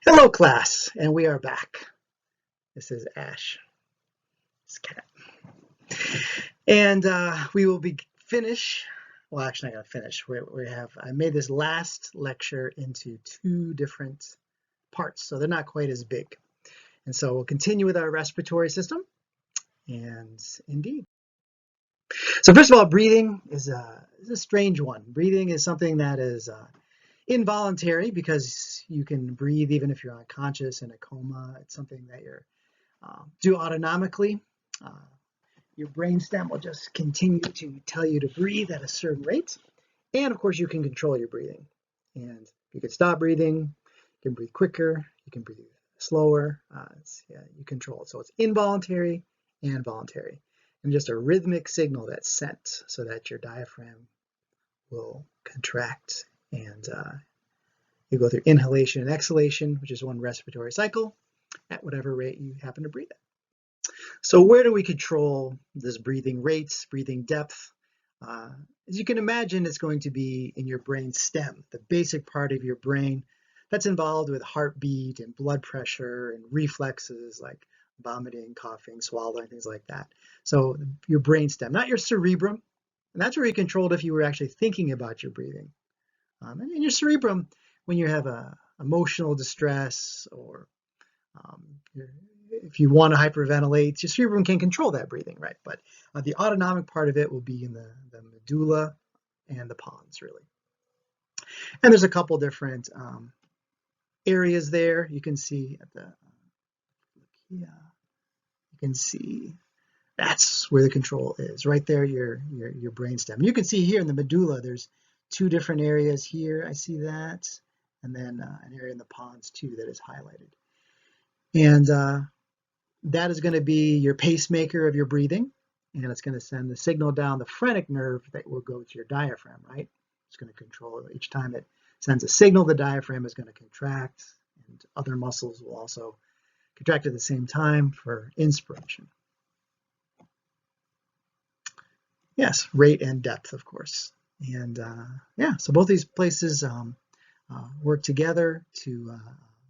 Hello, class, and we are back. This is Ash, this cat, and we will be finish. Well, actually, not gonna finish. I made this last lecture into two different parts, so they're not quite as big. And so we'll continue with our respiratory system. And indeed, so first of all, breathing is a strange one. Breathing is something that is involuntary because you can breathe even if you're unconscious in a coma. It's something that you're do autonomically. Your brainstem will just continue to tell you to breathe at a certain rate. And of course, you can control your breathing. And you can stop breathing, you can breathe quicker, you can breathe slower. You control it. So it's involuntary and voluntary. And just a rhythmic signal that's sent so that your diaphragm will contract, and you go through inhalation and exhalation, which is one respiratory cycle, at whatever rate you happen to breathe at. So where do we control this breathing rates, breathing depth? As you can imagine, it's going to be in your brain stem, the basic part of your brain that's involved with heartbeat and blood pressure and reflexes like vomiting, coughing, swallowing, things like that. So your brain stem, not your cerebrum. And that's where you controlled if you were actually thinking about your breathing. And in your cerebrum, when you have emotional distress or if you want to hyperventilate, your cerebrum can control that breathing, right? But the autonomic part of it will be in the medulla and the pons, really. And there's a couple different areas there. You can see at the you can see that's where the control is, right there. Your brainstem. You can see here in the medulla, there's two different areas here. I see that, and then an area in the pons too that is highlighted. And that is going to be your pacemaker of your breathing, and it's going to send the signal down the phrenic nerve that will go to your diaphragm, right? It's going to control it. Each time it sends a signal, the diaphragm is going to contract, and other muscles will also contract at the same time for inspiration. Yes, rate and depth, of course. And yeah, so both these places work together to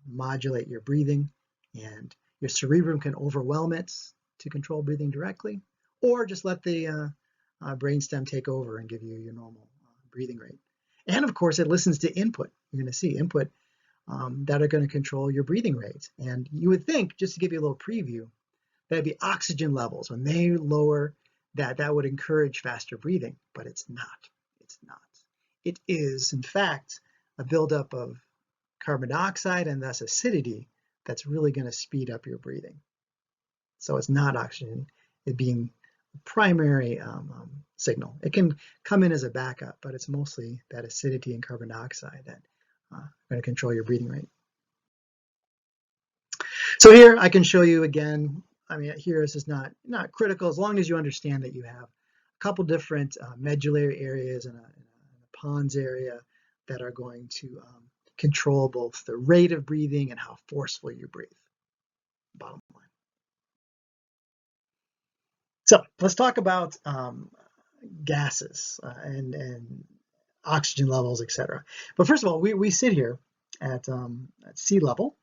modulate your breathing, and your cerebrum can overwhelm it to control breathing directly, or just let the brainstem take over and give you your normal breathing rate. And of course, it listens to input. You're going to see input that are going to control your breathing rate. And you would think, just to give you a little preview, that'd be oxygen levels. When they lower, that would encourage faster breathing, but it's not. It's not. It is, in fact, a buildup of carbon dioxide and thus acidity that's really going to speed up your breathing. So it's not oxygen, it being the primary signal. It can come in as a backup, but it's mostly that acidity and carbon dioxide that are going to control your breathing rate. So here I can show you again. I mean, here this is not critical as long as you understand that you have a couple different medullary areas and a pons area that are going to control both the rate of breathing and how forceful you breathe. Bottom line. So let's talk about gases and oxygen levels, etc. But first of all, we sit here at sea level,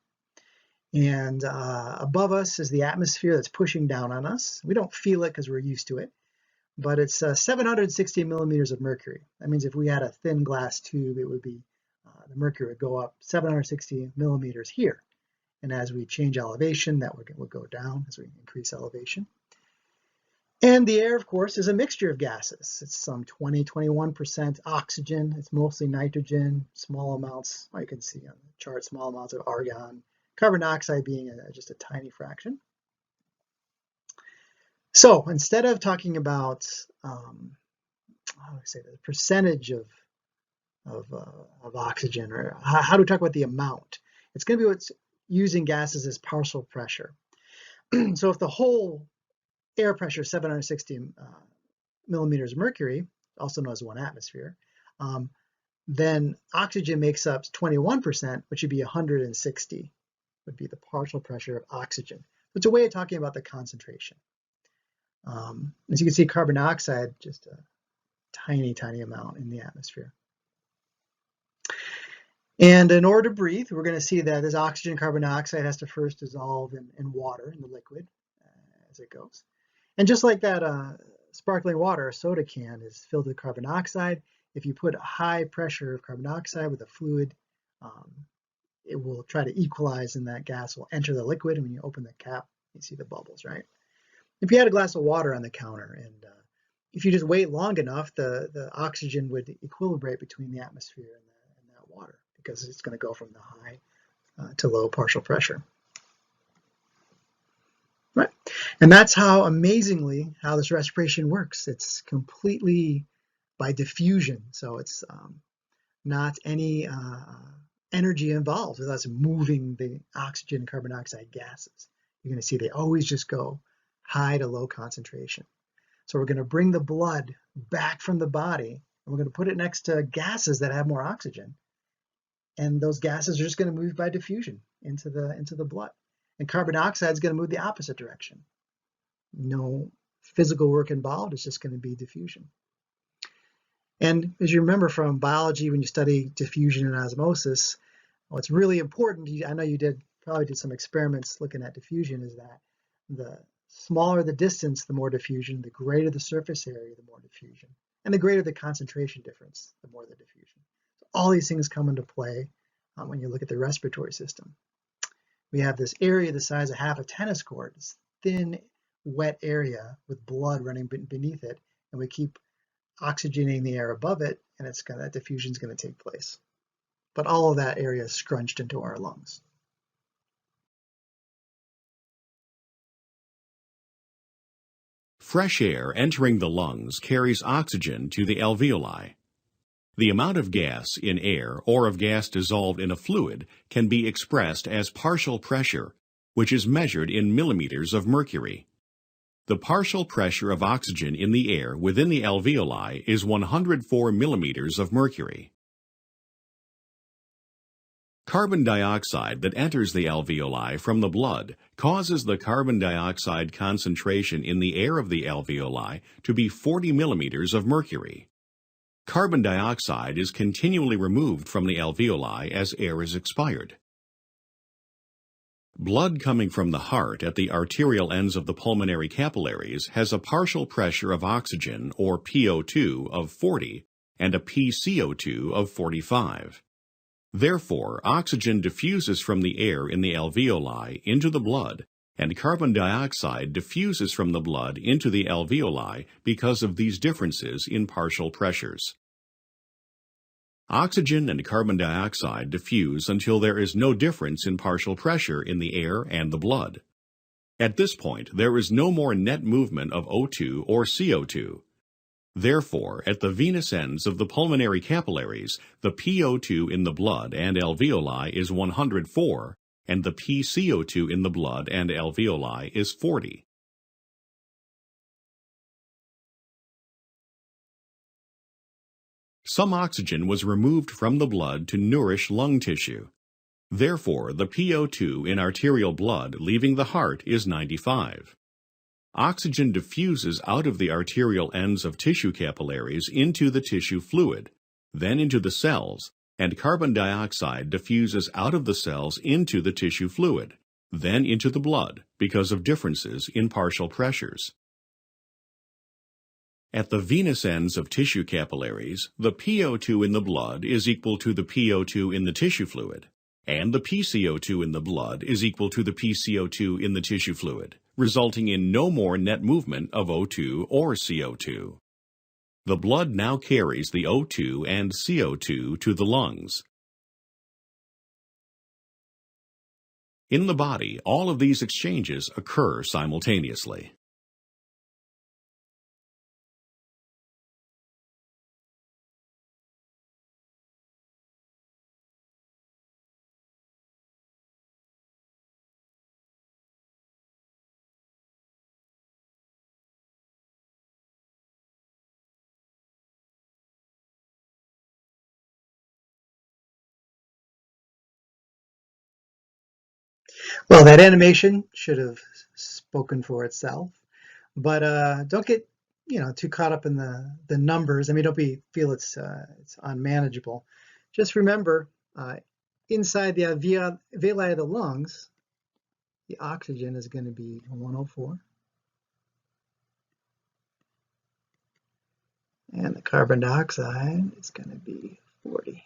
and above us is the atmosphere that's pushing down on us. We don't feel it because we're used to it, but it's 760 millimeters of mercury. That means if we had a thin glass tube, it would be the mercury would go up 760 millimeters here. And as we change elevation, that would go down as we increase elevation. And the air, of course, is a mixture of gases. It's some 21% oxygen. It's mostly nitrogen, small amounts, you can see on the chart, small amounts of argon, carbon dioxide being just a tiny fraction. So instead of talking about, how do I say, the percentage of oxygen, or how do we talk about the amount? It's going to be what's using gases as partial pressure. So if the whole air pressure is 760 millimeters of mercury, also known as 1 atmosphere, then oxygen makes up 21%, which would be 160, would be the partial pressure of oxygen. It's a way of talking about the concentration. As you can see, carbon dioxide, just a tiny, tiny amount in the atmosphere. And in order to breathe, we're going to see that this oxygen carbon dioxide has to first dissolve in water, in the liquid, as it goes. And just like that sparkling water, a soda can is filled with carbon dioxide. If you put a high pressure of carbon dioxide with a fluid, it will try to equalize, and that gas will enter the liquid. And when you open the cap, you see the bubbles, right? If you had a glass of water on the counter, and if you just wait long enough, the oxygen would equilibrate between the atmosphere and that water, because it's going to go from the high to low partial pressure. Right. And that's how, amazingly, how this respiration works. It's completely by diffusion. So it's not any energy involved with us moving the oxygen and carbon dioxide gases. You're going to see they always just go high to low concentration. So we're going to bring the blood back from the body, and we're going to put it next to gases that have more oxygen. And those gases are just going to move by diffusion into the blood. And carbon dioxide is going to move the opposite direction. No physical work involved, it's just going to be diffusion. And as you remember from biology, when you study diffusion and osmosis, what's really important, I know you probably did some experiments looking at diffusion, is that the smaller the distance, the more diffusion, the greater the surface area, the more diffusion, and the greater the concentration difference, the more the diffusion. So all these things come into play when you look at the respiratory system. We have this area the size of half a tennis court, this thin, wet area with blood running beneath it, and we keep oxygenating the air above it, and that diffusion is going to take place. But all of that area is scrunched into our lungs. Fresh air entering the lungs carries oxygen to the alveoli. The amount of gas in air or of gas dissolved in a fluid can be expressed as partial pressure, which is measured in millimeters of mercury. The partial pressure of oxygen in the air within the alveoli is 104 millimeters of mercury. Carbon dioxide that enters the alveoli from the blood causes the carbon dioxide concentration in the air of the alveoli to be 40 millimeters of mercury. Carbon dioxide is continually removed from the alveoli as air is expired. Blood coming from the heart at the arterial ends of the pulmonary capillaries has a partial pressure of oxygen, or PO2, of 40 and a PCO2 of 45. Therefore, oxygen diffuses from the air in the alveoli into the blood, and carbon dioxide diffuses from the blood into the alveoli because of these differences in partial pressures. Oxygen and carbon dioxide diffuse until there is no difference in partial pressure in the air and the blood. At this point, there is no more net movement of O2 or CO2. Therefore, at the venous ends of the pulmonary capillaries, the PO2 in the blood and alveoli is 104, and the PCO2 in the blood and alveoli is 40. Some oxygen was removed from the blood to nourish lung tissue. Therefore, the PO2 in arterial blood leaving the heart is 95. Oxygen diffuses out of the arterial ends of tissue capillaries into the tissue fluid, then into the cells, and carbon dioxide diffuses out of the cells into the tissue fluid, then into the blood because of differences in partial pressures. At the venous ends of tissue capillaries, the PO2 in the blood is equal to the PO2 in the tissue fluid, and the PCO2 in the blood is equal to the PCO2 in the tissue fluid, resulting in no more net movement of O2 or CO2. The blood now carries the O2 and CO2 to the lungs. In the body, all of these exchanges occur simultaneously. Well, that animation should have spoken for itself, but don't get too caught up in the numbers. I mean, don't feel it's unmanageable. Just remember inside the alveoli of the lungs, the oxygen is going to be 104. And the carbon dioxide is going to be 40.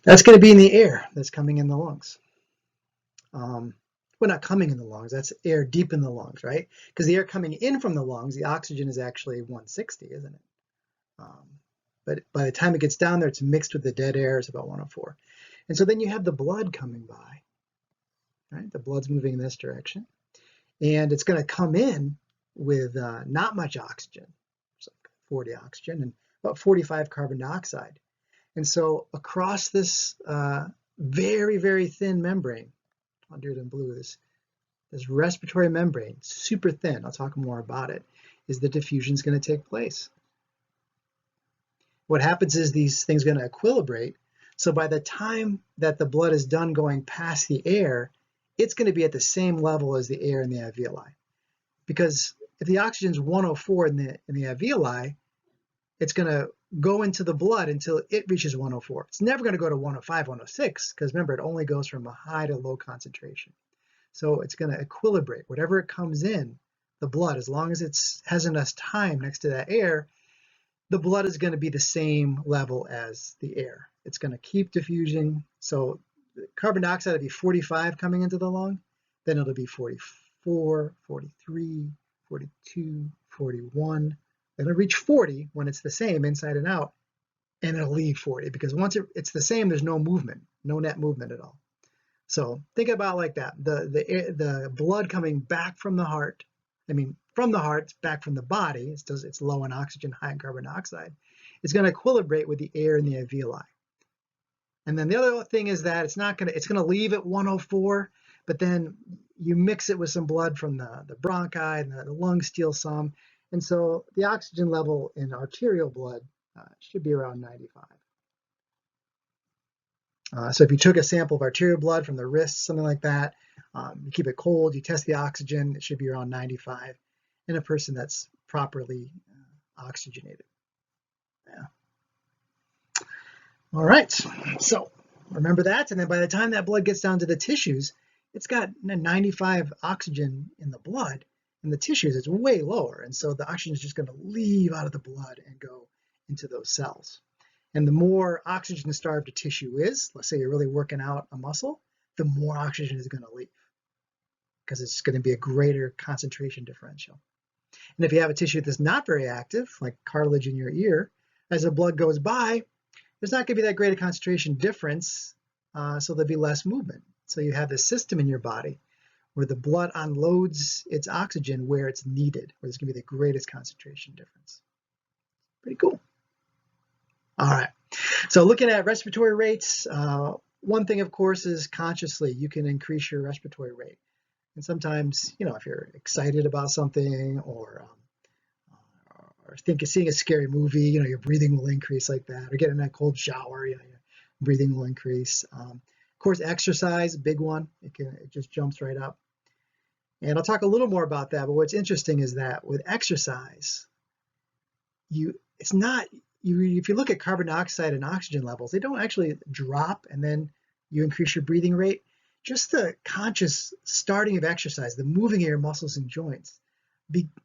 That's going to be in the air that's coming in the lungs. Well, not coming in the lungs, that's air deep in the lungs, right? Because the air coming in from the lungs, the oxygen is actually 160, isn't it? But by the time it gets down there, it's mixed with the dead air, it's about 104. And so then you have the blood coming by, right? The blood's moving in this direction. And it's going to come in with not much oxygen, so 40 oxygen and about 45 carbon dioxide. And so across this very, very thin membrane, I'll do it in blue, this respiratory membrane, super thin, I'll talk more about it, is the diffusion is going to take place. What happens is these things are going to equilibrate. So by the time that the blood is done going past the air, it's going to be at the same level as the air in the alveoli. Because if the oxygen is 104 in the alveoli, it's going to go into the blood until it reaches 104. It's never going to go to 105, 106, because remember, it only goes from a high to low concentration. So it's going to equilibrate. Whatever it comes in, the blood, as long as it has enough time next to that air, the blood is going to be the same level as the air. It's going to keep diffusing. So carbon dioxide will be 45 coming into the lung, then it'll be 44, 43, 42, 41. Then it'll reach 40 when it's the same inside and out, and it'll leave 40 because once it's the same, there's no movement, no net movement at all. So think about it like that. The blood coming back from the heart, from the heart, it's back from the body. It's low in oxygen, high in carbon dioxide. It's going to equilibrate with the air in the alveoli. And then the other thing is that it's going to leave at 104, but then you mix it with some blood from the bronchi and the lungs steal some. And so the oxygen level in arterial blood should be around 95. So if you took a sample of arterial blood from the wrist, something like that, you keep it cold, you test the oxygen, it should be around 95 in a person that's properly oxygenated. Yeah. All right, so remember that, and then by the time that blood gets down to the tissues, it's got 95 oxygen in the blood. In the tissues, it's way lower, and so the oxygen is just going to leave out of the blood and go into those cells. And the more oxygen-starved a tissue is, let's say you're really working out a muscle, the more oxygen is going to leave because it's going to be a greater concentration differential. And if you have a tissue that's not very active, like cartilage in your ear, as the blood goes by, there's not going to be that great a concentration difference, so there'll be less movement. So you have this system in your body where the blood unloads its oxygen where it's needed, where there's going to be the greatest concentration difference. Pretty cool. All right, so looking at respiratory rates, one thing, of course, is consciously you can increase your respiratory rate. And sometimes, if you're excited about something or seeing a scary movie, your breathing will increase like that, or getting that cold shower, your breathing will increase. Of course, exercise, big one, it just jumps right up. And I'll talk a little more about that, but what's interesting is that with exercise, if you look at carbon dioxide and oxygen levels, they don't actually drop and then you increase your breathing rate. Just the conscious starting of exercise, the moving of your muscles and joints,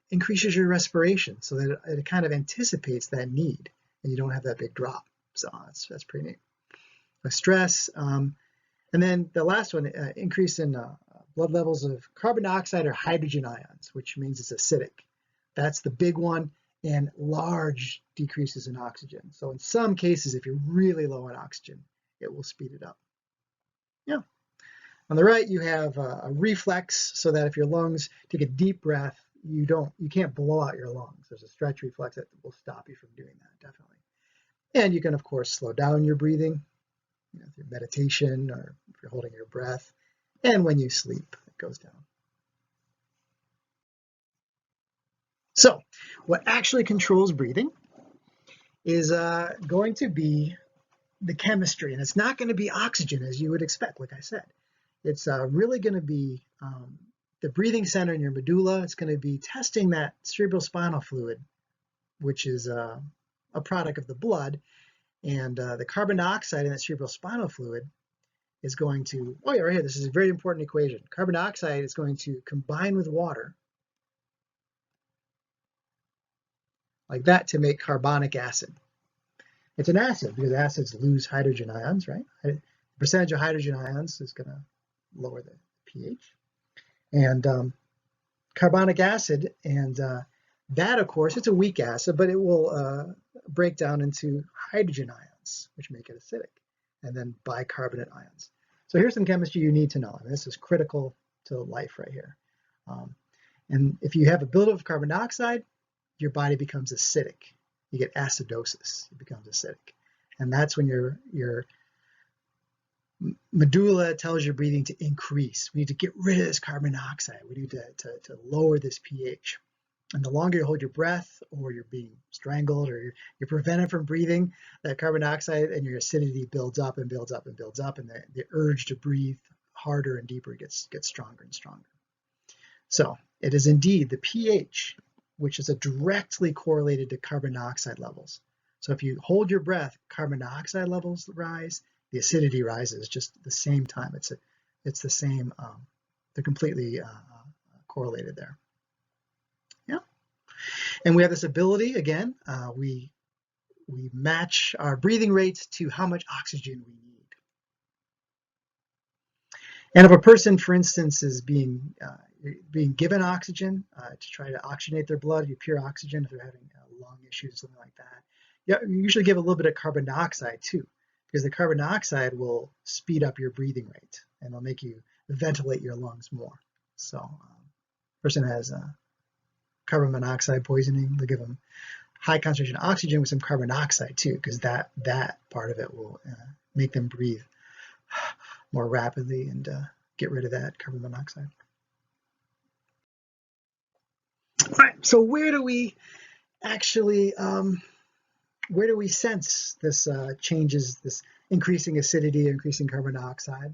increases your respiration so that it kind of anticipates that need and you don't have that big drop. So that's pretty neat. Stress, and then the last one, increase in blood levels of carbon dioxide or hydrogen ions, which means it's acidic. That's the big one, and large decreases in oxygen. So in some cases, if you're really low on oxygen, it will speed it up. Yeah. On the right, you have a reflex, so that if your lungs take a deep breath, you can't blow out your lungs. There's a stretch reflex that will stop you from doing that, definitely. And you can, of course, slow down your breathing, through meditation or if you're holding your breath. And when you sleep, it goes down. So what actually controls breathing is going to be the chemistry, and it's not going to be oxygen as you would expect, like I said. It's really going to be the breathing center in your medulla. It's going to be testing that cerebrospinal fluid, which is a product of the blood, And the carbon dioxide in that cerebrospinal fluid is going to, oh yeah, right here, this is a very important equation. Carbon dioxide is going to combine with water like that to make carbonic acid. It's an acid because acids lose hydrogen ions, right? The percentage of hydrogen ions is going to lower the pH. And carbonic acid, and that, of course, it's a weak acid, but it will break down into hydrogen ions, which make it acidic, and then bicarbonate ions. So here's some chemistry you need to know. And this is critical to life right here. And if you have a buildup of carbon dioxide, your body becomes acidic. You get acidosis. It becomes acidic. And that's when your medulla tells your breathing to increase. We need to get rid of this carbon dioxide. We need to lower this pH. And the longer you hold your breath, or you're being strangled, or you're prevented from breathing, that carbon dioxide and your acidity builds up and builds up and builds up, and the urge to breathe harder and deeper gets stronger and stronger. So it is indeed the pH, which is directly correlated to carbon dioxide levels. So if you hold your breath, carbon dioxide levels rise, the acidity rises just at the same time. It's the same, they're completely correlated there. Yeah. And we have this ability, again, we match our breathing rates to how much oxygen we need. And if a person, for instance, is being given oxygen to try to oxygenate their blood, pure oxygen, if they're having lung issues, something like that, you usually give a little bit of carbon dioxide too, because the carbon dioxide will speed up your breathing rate and it'll make you ventilate your lungs more. So person has carbon monoxide poisoning, they'll give them high concentration oxygen with some carbon dioxide too, because that part of it will make them breathe more rapidly and get rid of that carbon monoxide. All right, so where do we actually, where do we sense this changes, this increasing acidity, increasing carbon dioxide?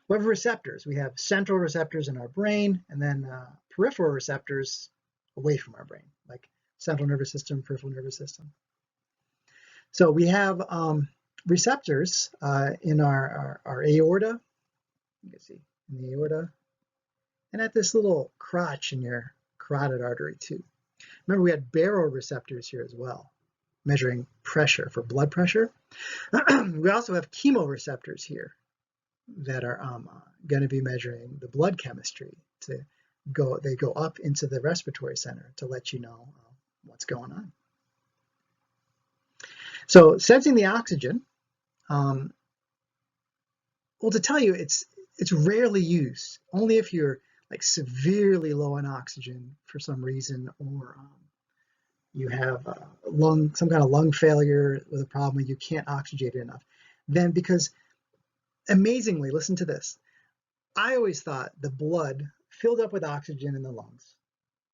We have receptors. We have central receptors in our brain, and then peripheral receptors away from our brain, like central nervous system, peripheral nervous system. So we have receptors in our aorta. You can see in the aorta, and at this little crotch in your carotid artery too. Remember, we had baroreceptors here as well, measuring pressure for blood pressure. We also have chemoreceptors here that are going to be measuring the blood chemistry. They go up into the respiratory center to let you know what's going on. So sensing the oxygen, well, to tell you, it's rarely used. Only if you're like severely low on oxygen for some reason, or you have some kind of lung failure with a problem and you can't oxygenate it enough. Then, because amazingly, listen to this, I always thought the blood filled up with oxygen in the lungs,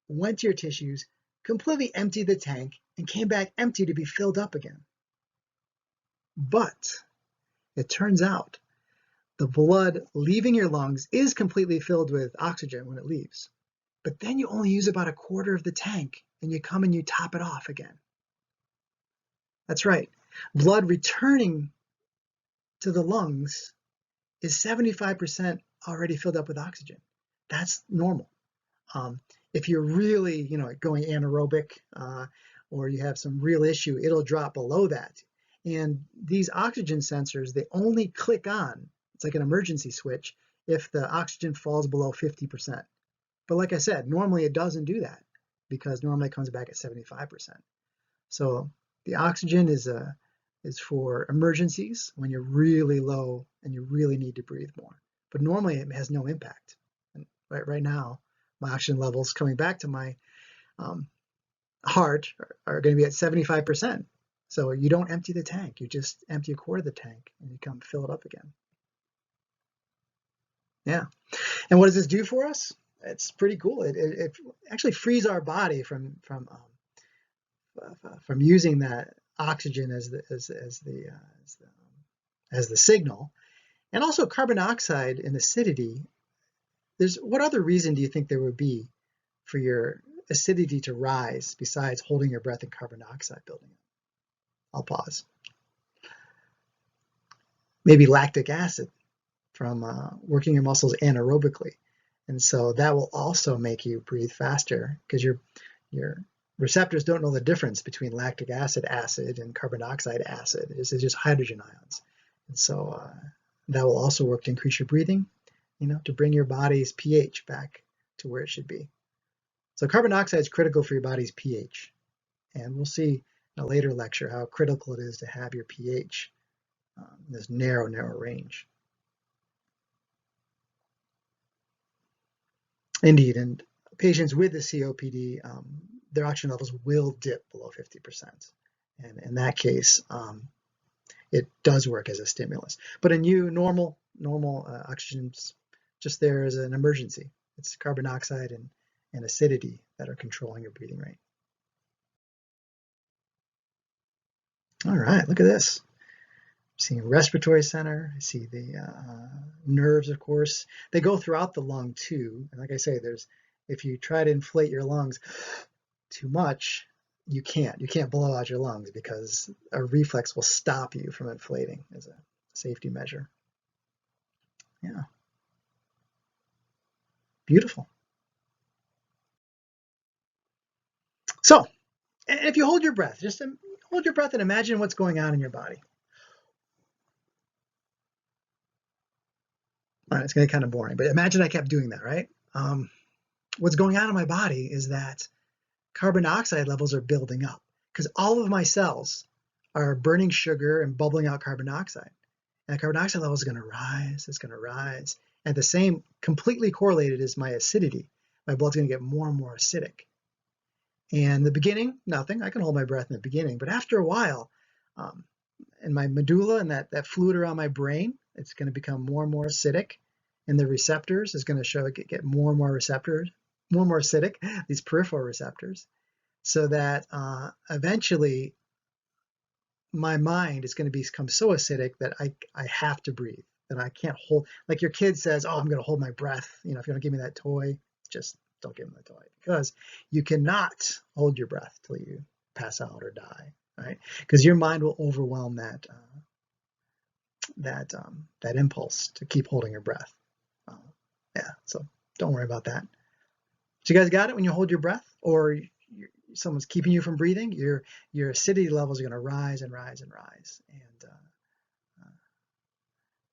went to your tissues, completely emptied the tank, and came back empty to be filled up again. But it turns out the blood leaving your lungs is completely filled with oxygen when it leaves. But then you only use about a quarter of the tank, and you come and you top it off again. That's right. Blood returning to the lungs is 75% already filled up with oxygen. That's normal. If you're really, going anaerobic or you have some real issue, it'll drop below that. And these oxygen sensors, they only click on, it's like an emergency switch, if the oxygen falls below 50%. But like I said, normally it doesn't do that because normally it comes back at 75%. So the oxygen is for emergencies when you're really low and you really need to breathe more. But normally it has no impact. And right now, my oxygen levels coming back to my heart are going to be at 75%. So you don't empty the tank, you just empty a quarter of the tank and you come fill it up again. Yeah. And what does this do for us? It's pretty cool. It actually frees our body from using that oxygen as the signal, and also carbon dioxide and acidity. What other reason do you think there would be for your acidity to rise besides holding your breath and carbon dioxide building up? I'll pause. maybe lactic acid from working your muscles anaerobically. And so that will also make you breathe faster because your receptors don't know the difference between lactic acid and carbon dioxide acid. It's just hydrogen ions. And so that will also work to increase your breathing, to bring your body's pH back to where it should be. So carbon dioxide is critical for your body's pH. And we'll see in a later lecture how critical it is to have your pH in this narrow range. Indeed, and patients with the COPD, their oxygen levels will dip below 50%. And in that case, it does work as a stimulus. But in you, normal oxygen's just there as an emergency. It's carbon dioxide and acidity that are controlling your breathing rate. All right, look at this. I'm seeing respiratory center. I see the nerves, of course. They go throughout the lung too. And like I say, if you try to inflate your lungs too much, you can't blow out your lungs because a reflex will stop you from inflating as a safety measure. Yeah. Beautiful. So, if you hold your breath, just hold your breath and imagine what's going on in your body. All right, it's going to be kind of boring, but imagine I kept doing that, right? What's going on in my body is that carbon dioxide levels are building up because all of my cells are burning sugar and bubbling out carbon dioxide. And the carbon dioxide level is going to rise, it's going to rise. And the same, completely correlated, is my acidity. My blood's going to get more and more acidic. And in the beginning, nothing. I can hold my breath in the beginning. But after a while, in my medulla and that fluid around my brain, it's going to become more and more acidic. And the receptors is going to get more and more receptors, more and more acidic, these peripheral receptors, so that eventually my mind is going to become so acidic that I have to breathe, that I can't hold. Like your kid says, oh, I'm going to hold my breath. If you don't give me that toy, just don't give them the toy, because you cannot hold your breath till you pass out or die, right? Because your mind will overwhelm that impulse to keep holding your breath. Yeah, so don't worry about that. So you guys got it? When you hold your breath, or someone's keeping you from breathing, your acidity levels are going to rise and rise and rise, and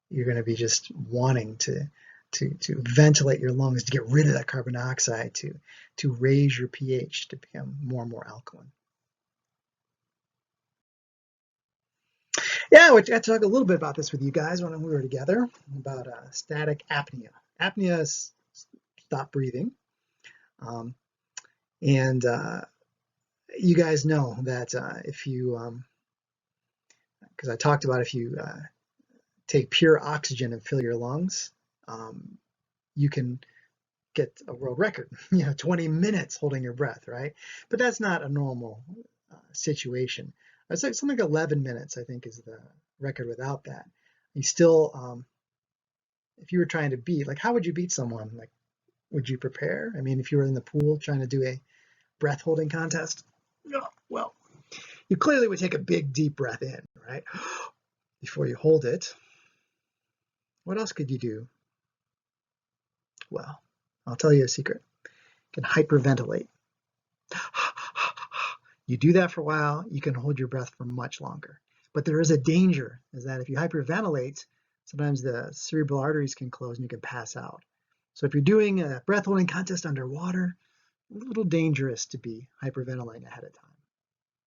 you're going to be just wanting to ventilate your lungs, to get rid of that carbon dioxide, to raise your pH to become more and more alkaline. Yeah, I got to talk a little bit about this with you guys when we were together, about static apnea. Apnea is stop breathing. And you guys know that if you, because I talked about if you take pure oxygen and fill your lungs, you can get a world record, 20 minutes holding your breath, right? But that's not a normal situation. It's like something like 11 minutes, I think, is the record without that. You still, if you were trying to beat, like, how would you beat someone? Like, would you prepare? I mean, if you were in the pool trying to do a breath holding contest, well, you clearly would take a big, deep breath in, right? Before you hold it. What else could you do? Well, I'll tell you a secret. You can hyperventilate. You do that for a while, you can hold your breath for much longer. But there is a danger, is that if you hyperventilate, sometimes the cerebral arteries can close and you can pass out. So if you're doing a breath holding contest underwater, a little dangerous to be hyperventilating ahead of time.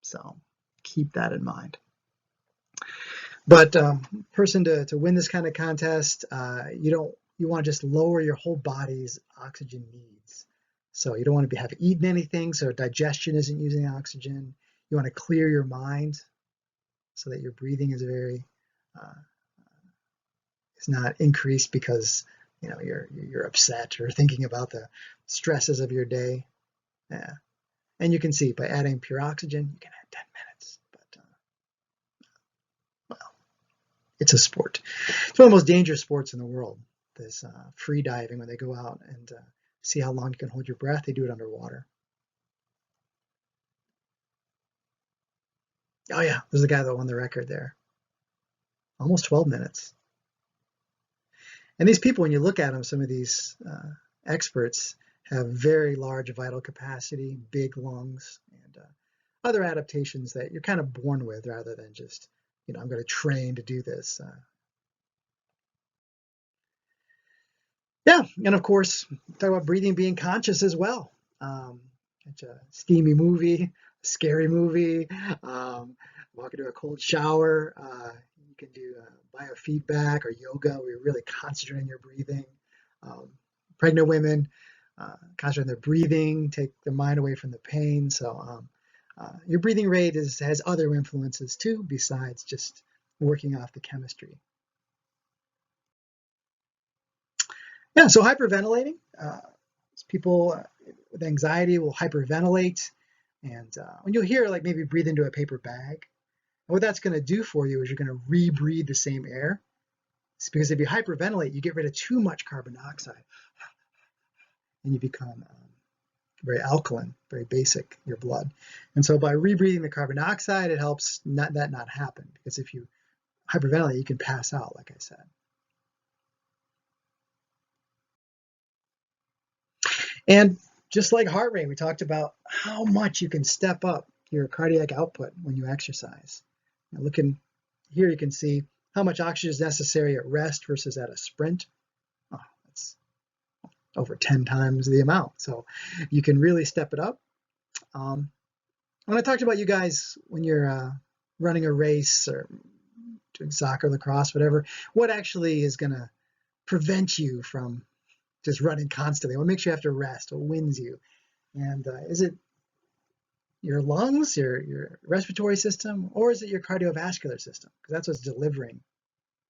So keep that in mind. But person to win this kind of contest, you want to just lower your whole body's oxygen needs. So you don't want to have eaten anything, so digestion isn't using oxygen. You want to clear your mind so that your breathing is it's not increased because you're upset or thinking about the stresses of your day. Yeah. And you can see by adding pure oxygen, you can add 10 minutes. But well, it's a sport. It's one of the most dangerous sports in the world. This free diving, when they go out and see how long you can hold your breath, they do it underwater. Oh yeah, there's the guy that won the record there. almost 12 minutes. And these people, when you look at them, some of these experts have very large vital capacity, big lungs, and other adaptations that you're kind of born with rather than just, I'm going to train to do this. Yeah, and of course, talk about breathing being conscious as well. It's a steamy movie, scary movie, walk into a cold shower. You can do biofeedback or yoga where you're really concentrating on your breathing. Pregnant women concentrate on their breathing, take their mind away from the pain. So your breathing rate has other influences too, besides just working off the chemistry. Yeah, so hyperventilating. People with anxiety will hyperventilate. And when you'll hear like maybe breathe into a paper bag, what that's going to do for you is you're going to rebreathe the same air. It's because if you hyperventilate, you get rid of too much carbon dioxide and you become very alkaline, very basic, your blood. And so by rebreathing the carbon dioxide, it helps that not happen, because if you hyperventilate, you can pass out, like I said. And just like heart rate, we talked about how much you can step up your cardiac output when you exercise. Now looking here, you can see how much oxygen is necessary at rest versus at a sprint. Oh, that's over 10 times the amount. So you can really step it up. When I talked about you guys, when you're running a race or doing soccer, lacrosse, whatever, what actually is going to prevent you from just running constantly? What makes you have to rest? What wins you? And is it your lungs, your respiratory system, or is it your cardiovascular system? Because that's what's delivering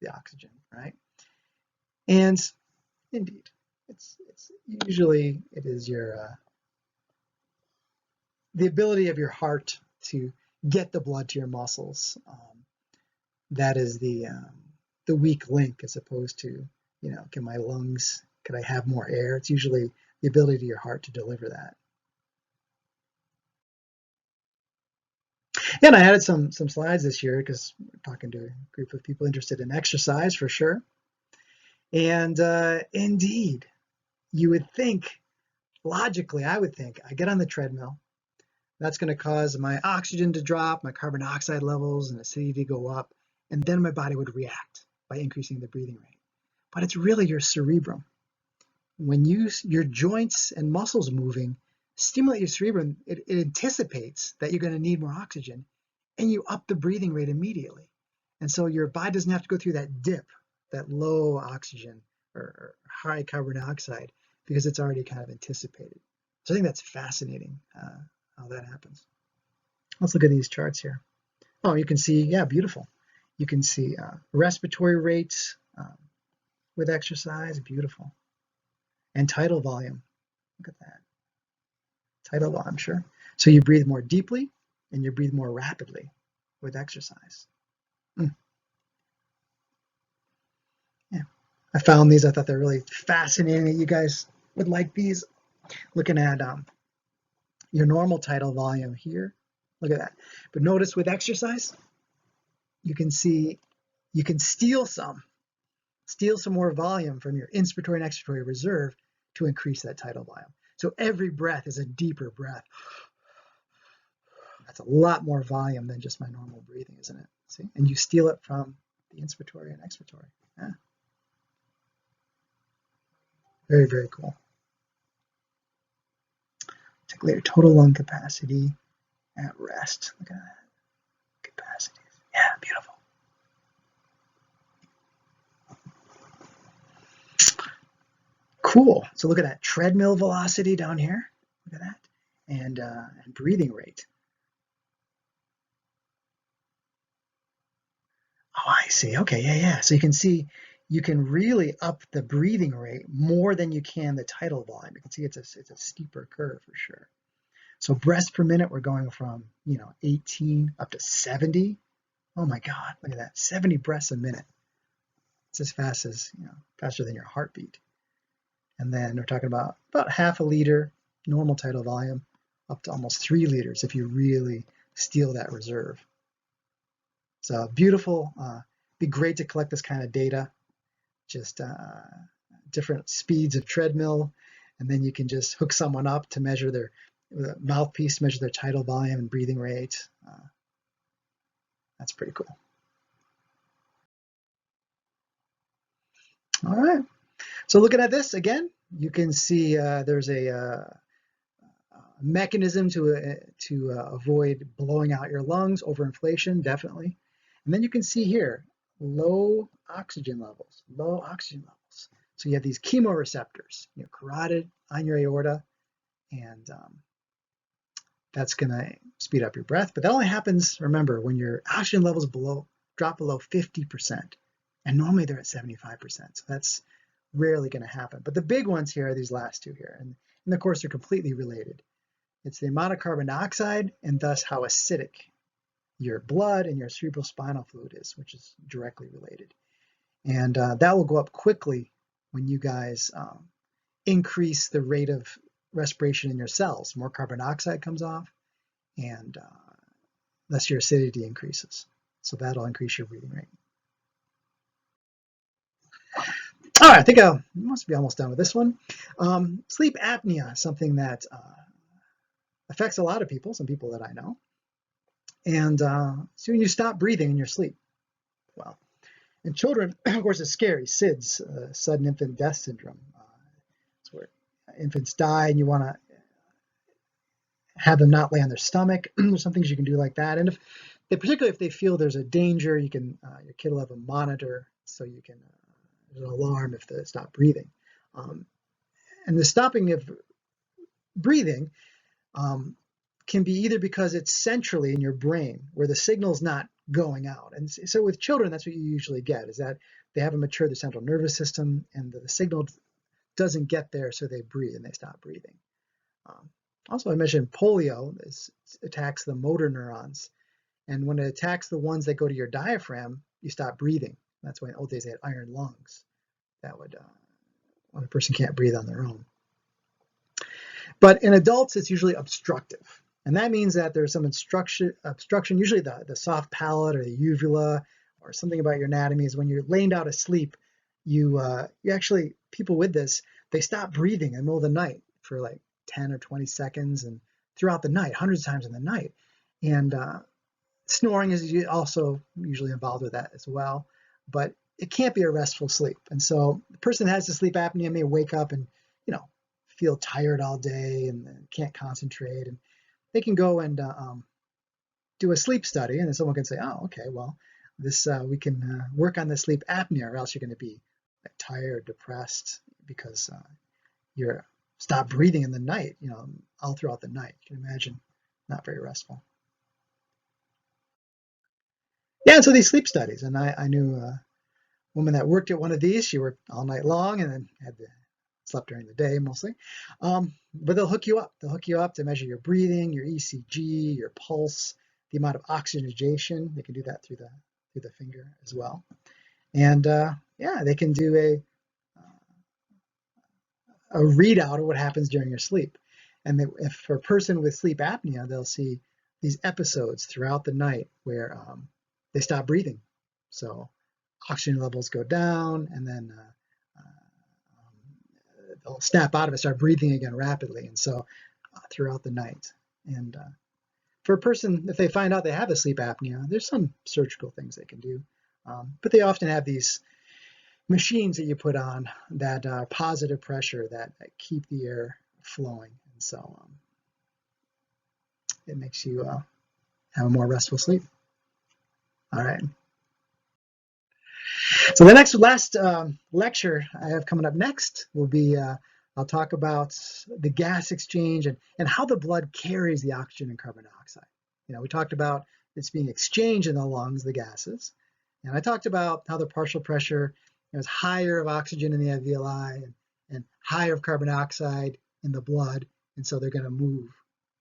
the oxygen, right? And indeed, it's usually it is your the ability of your heart to get the blood to your muscles. That is the weak link, as opposed to, can my lungs, could I have more air? It's usually the ability of your heart to deliver that. And I added some slides this year because we're talking to a group of people interested in exercise for sure. And indeed, you would think, logically, I would think, I get on the treadmill. That's going to cause my oxygen to drop, my carbon dioxide levels and acidity to go up, and then my body would react by increasing the breathing rate. But it's really your cerebrum. When your joints and muscles moving stimulate your cerebrum, it anticipates that you're going to need more oxygen, and you up the breathing rate immediately. And so your body doesn't have to go through that dip, that low oxygen or high carbon dioxide, because it's already kind of anticipated. So I think that's fascinating how that happens. Let's look at these charts here. Oh, you can see, yeah, beautiful. You can see respiratory rates with exercise, beautiful. And tidal volume, look at that. Tidal volume, sure. So you breathe more deeply and you breathe more rapidly with exercise. Yeah, I found these, I thought they're really fascinating. You guys would like these. Looking at your normal tidal volume here, look at that. But notice with exercise, you can see you can steal some more volume from your inspiratory and expiratory reserve to increase that tidal volume. So every breath is a deeper breath. That's a lot more volume than just my normal breathing, isn't it? See, and you steal it from the inspiratory and expiratory. Yeah. Very, very cool. Take later, total lung capacity at rest. Look at that. Capacities. Yeah, beautiful. Cool. So look at that treadmill velocity down here. Look at that. And breathing rate. Oh, I see. Okay, yeah. So you can see you can really up the breathing rate more than you can the tidal volume. You can see it's a steeper curve for sure. So breaths per minute, we're going from 18 up to 70. Oh my God, look at that, 70 breaths a minute. It's as fast as, faster than your heartbeat. And then we're talking about half a liter normal tidal volume up to almost 3 liters if you really steal that reserve. So beautiful be great to collect this kind of data, just different speeds of treadmill, and then you can just hook someone up to measure their mouthpiece, measure their tidal volume and breathing rate. That's pretty cool. All right, so looking at this again, you can see there's a mechanism to avoid blowing out your lungs, overinflation, definitely. And then you can see here, low oxygen levels. So you have these chemoreceptors, carotid on your aorta, and that's going to speed up your breath. But that only happens, remember, when your oxygen levels drop below 50%. And normally they're at 75%. So that's rarely going to happen. But the big ones here are these last two here. And of course, they're completely related. It's the amount of carbon dioxide and thus how acidic your blood and your cerebrospinal fluid is, which is directly related. And that will go up quickly when you guys increase the rate of respiration in your cells. More carbon dioxide comes off, and thus your acidity increases. So that'll increase your breathing rate. All right, I think I must be almost done with this one. Sleep apnea is something that affects a lot of people, some people that I know. And so when you stop breathing in your sleep, well, in children, of course, it's scary. SIDS, sudden infant death syndrome. It's where infants die and you want to have them not lay on their stomach. There's some things you can do like that. And particularly if they feel there's a danger, you can your kid will have a monitor so you can there's an alarm if they stop breathing. And the stopping of breathing can be either because it's centrally in your brain where the signal's not going out. And so with children, that's what you usually get, is that they haven't matured the central nervous system and the signal doesn't get there, so they breathe and they stop breathing. Also, I mentioned polio attacks the motor neurons. And when it attacks the ones that go to your diaphragm, you stop breathing. That's why in old days they had iron lungs. That would, when a person can't breathe on their own. But in adults, it's usually obstructive. And that means that there's some obstruction, usually the soft palate or the uvula or something about your anatomy is when you're laying down asleep, you actually, people with this, they stop breathing in the middle of the night for like 10 or 20 seconds and throughout the night, hundreds of times in the night. And snoring is also usually involved with that as well. But it can't be a restful sleep. And so the person that has the sleep apnea may wake up and, feel tired all day and can't concentrate. And they can go and do a sleep study, and then someone can say, oh, okay, well, this we can work on the sleep apnea, or else you're going to be tired, depressed, because you're stop breathing in the night, all throughout the night. You can imagine, not very restful. Yeah, and so these sleep studies, and I knew a woman that worked at one of these. She worked all night long and then slept during the day mostly. But they'll hook you up. They'll hook you up to measure your breathing, your ECG, your pulse, the amount of oxygenation. They can do that through the finger as well. And yeah, they can do a readout of what happens during your sleep. And if for a person with sleep apnea, they'll see these episodes throughout the night where they stop breathing. So oxygen levels go down, and then they'll snap out of it, start breathing again rapidly, and so throughout the night. And for a person, if they find out they have a sleep apnea, there's some surgical things they can do, but they often have these machines that you put on that are positive pressure that keep the air flowing, and so it makes you have a more restful sleep. All right. So the last lecture I have coming up next will be, I'll talk about the gas exchange and how the blood carries the oxygen and carbon dioxide. We talked about it's being exchanged in the lungs, the gases. And I talked about how the partial pressure is higher of oxygen in the alveoli and higher of carbon dioxide in the blood. And so they're going to move,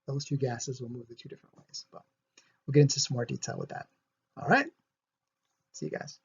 those two gases will move the two different ways. But we'll get into some more detail with that. All right. See you guys.